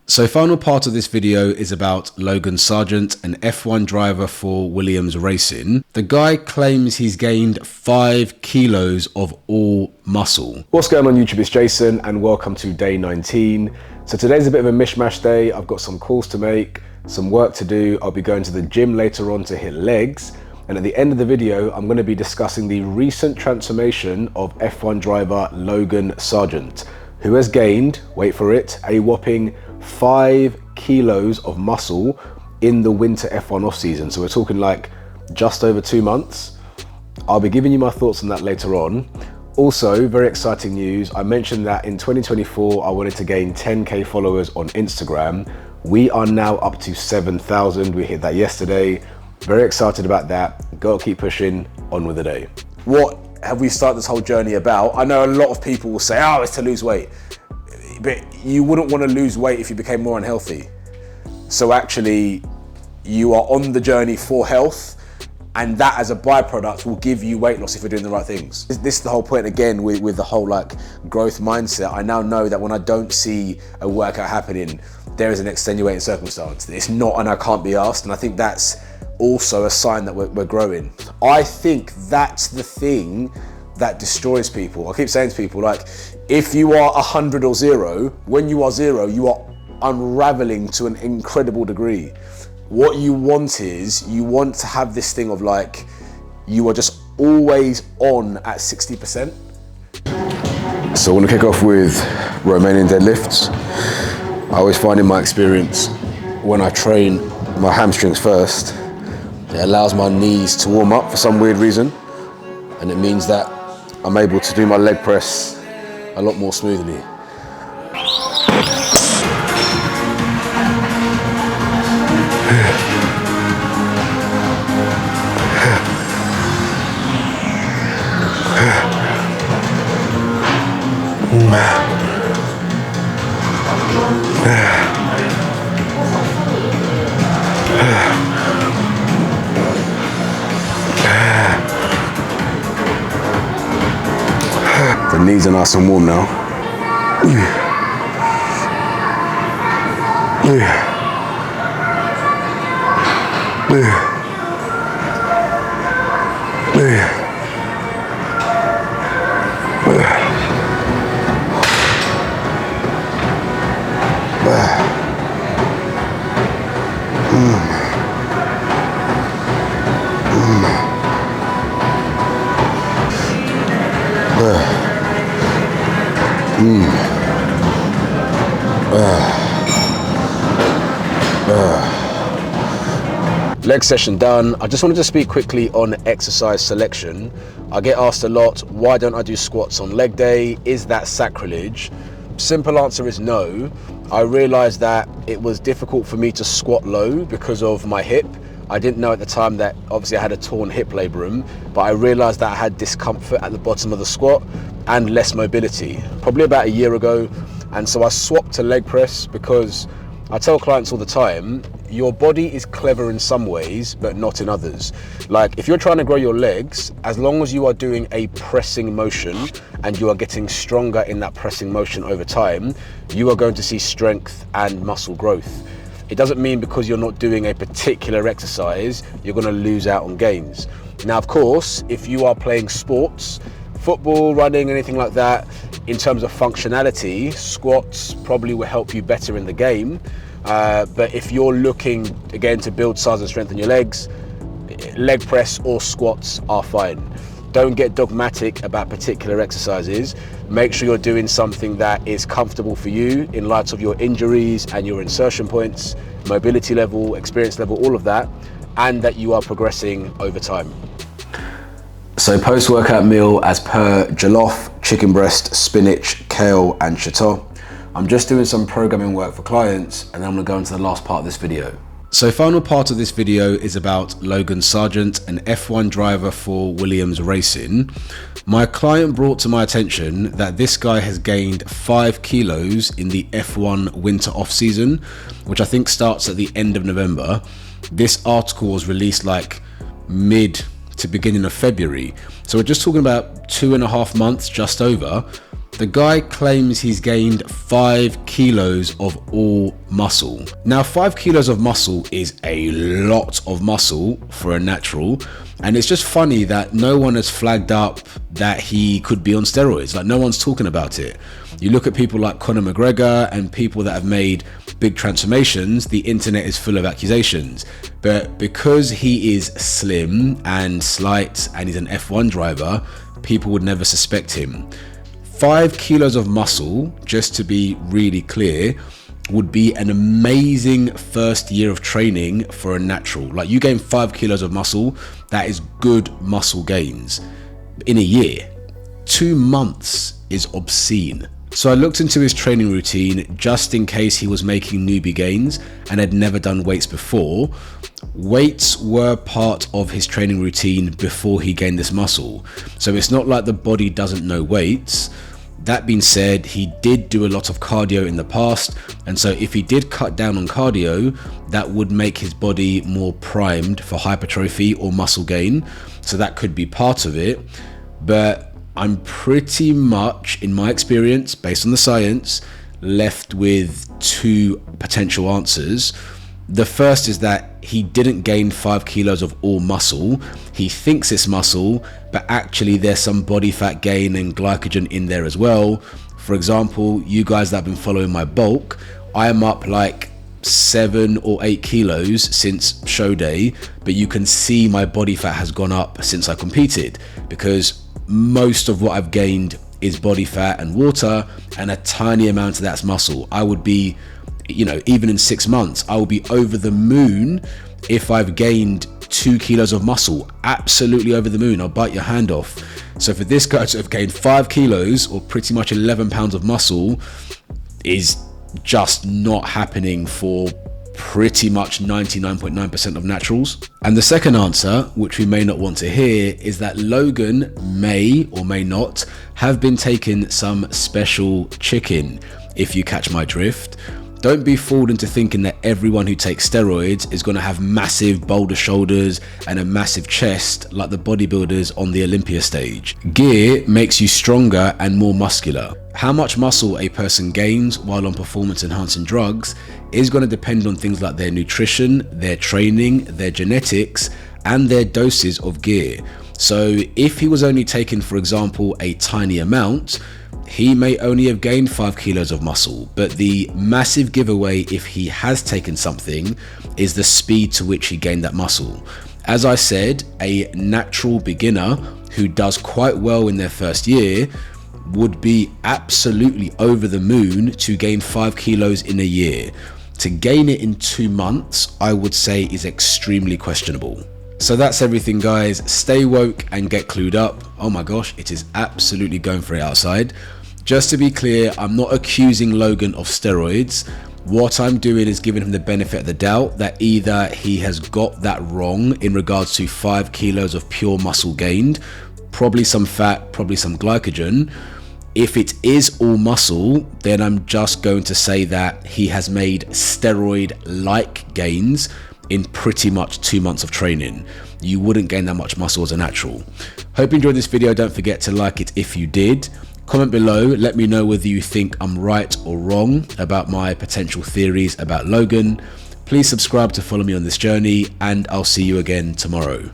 So final part of this video is about Logan Sargeant, an F1 driver for Williams Racing. The guy claims he's gained 5 kilos of all muscle. What's going on YouTube? It's Jason and welcome to day 19. So today's a bit of a mishmash day. I've got some calls to make, some work to do. I'll be going to the gym later on to hit legs. And at the end of the video, I'm going to be discussing the recent transformation of F1 driver Logan Sargeant, who has gained, wait for it, a whopping 5 kilos of muscle in the winter F1 off season. So we're talking like just over 2 months. I'll be giving you my thoughts on that later on. Also, very exciting news. I mentioned that in 2024, I wanted to gain 10K followers on Instagram. We are now up to 7,000. We hit that yesterday. Very excited about that. Gotta keep pushing on with the day. What have we started this whole journey about? I know a lot of people will say, oh, it's to lose weight. But you wouldn't want to lose weight if you became more unhealthy. So actually, you are on the journey for health, and that as a byproduct will give you weight loss if you're doing the right things. This is the whole point again with the whole like growth mindset. I now know that when I don't see a workout happening, there is an extenuating circumstance. It's not and I can't be asked, and I think that's also a sign that we're growing. I think that's the thing that destroys people. I keep saying to people, like, if you are 100 or 0, when you are 0, you are unraveling to an incredible degree. What you want is, you want to have this thing of like, you are just always on at 60%. So I want to kick off with Romanian deadlifts. I always find in my experience, when I train my hamstrings first, it allows my knees to warm up for some weird reason. And it means that I'm able to do my leg press a lot more smoothly. The knees are nice and warm now. Leg session done. I just wanted to speak quickly on exercise selection. I get asked a lot, why don't I do squats on leg day? Is that sacrilege? Simple answer is no. I realized that it was difficult for me to squat low because of my hip. I didn't know at the time that obviously I had a torn hip labrum, but I realized that I had discomfort at the bottom of the squat and less mobility, probably about a year ago. And so I swapped to leg press because I tell clients all the time, your body is clever in some ways, but not in others. Like if you're trying to grow your legs, as long as you are doing a pressing motion and you are getting stronger in that pressing motion over time, you are going to see strength and muscle growth. It doesn't mean because you're not doing a particular exercise, you're going to lose out on gains. Now, of course, if you are playing sports, football, running, anything like that, in terms of functionality, squats probably will help you better in the game. But if you're looking, again, to build size and strength in your legs, leg press or squats are fine. Don't get dogmatic about particular exercises. Make sure you're doing something that is comfortable for you in light of your injuries and your insertion points, mobility level, experience level, all of that, and that you are progressing over time. So post-workout meal as per jollof, chicken breast, spinach, kale and shiitake. I'm just doing some programming work for clients and then I'm gonna go into the last part of this video. So final part of this video is about Logan Sargeant, an F1 driver for Williams Racing. My client brought to my attention that this guy has gained 5 kilos in the F1 winter off season, which I think starts at the end of November. This article was released like mid to beginning of February. So we're just talking about 2.5 months, just over. The guy claims he's gained 5 kilos of all muscle. Now 5 kilos of muscle is a lot of muscle for a natural, and it's just funny that no one has flagged up that he could be on steroids. Like, no one's talking about it. You look at people like Conor McGregor and people that have made big transformations, the internet is full of accusations. But because he is slim and slight and he's an F1 driver, people would never suspect him. 5 kilos of muscle, just to be really clear, would be an amazing first year of training for a natural. Like, you gain 5 kilos of muscle, that is good muscle gains in a year. 2 months is obscene. So I looked into his training routine just in case he was making newbie gains and had never done weights before. Weights were part of his training routine before he gained this muscle. So it's not like the body doesn't know weights. That being said, he did do a lot of cardio in the past, and so if he did cut down on cardio, that would make his body more primed for hypertrophy or muscle gain. So that could be part of it. But I'm pretty much, in my experience, based on the science, left with 2 potential answers. The first is that he didn't gain 5 kilos of all muscle. He thinks it's muscle, but actually there's some body fat gain and glycogen in there as well. For example, you guys that have been following my bulk, I am up like 7 or 8 kilos since show day, but you can see my body fat has gone up since I competed, because most of what I've gained is body fat and water, and a tiny amount of that's muscle. I would be, you know, even in 6 months, I will be over the moon if I've gained 2 kilos of muscle. Absolutely over the moon. I'll bite your hand off. So for this guy to have gained 5 kilos or pretty much 11 pounds of muscle is just not happening for pretty much 99.9% of naturals. And the second answer, which we may not want to hear, is that Logan may or may not have been taking some special chicken, if you catch my drift. Don't be fooled into thinking that everyone who takes steroids is going to have massive boulder shoulders and a massive chest like the bodybuilders on the Olympia stage. Gear makes you stronger and more muscular. How much muscle a person gains while on performance enhancing drugs is going to depend on things like their nutrition, their training, their genetics, and their doses of gear. So if he was only taking, for example, a tiny amount, he may only have gained 5 kilos of muscle, but the massive giveaway, if he has taken something, is the speed to which he gained that muscle. As I said, a natural beginner who does quite well in their first year would be absolutely over the moon to gain 5 kilos in a year. To gain it in 2 months, I would say, is extremely questionable. So that's everything, guys. Stay woke and get clued up. Oh my gosh, it is absolutely going for it outside. Just to be clear, I'm not accusing Logan of steroids. What I'm doing is giving him the benefit of the doubt that either he has got that wrong in regards to 5 kilos of pure muscle gained, probably some fat, probably some glycogen. If it is all muscle, then I'm just going to say that he has made steroid-like gains in pretty much 2 months of training. You wouldn't gain that much muscle as a natural. Hope you enjoyed this video. Don't forget to like it if you did. Comment below, let me know whether you think I'm right or wrong about my potential theories about Logan. Please subscribe to follow me on this journey, and I'll see you again tomorrow.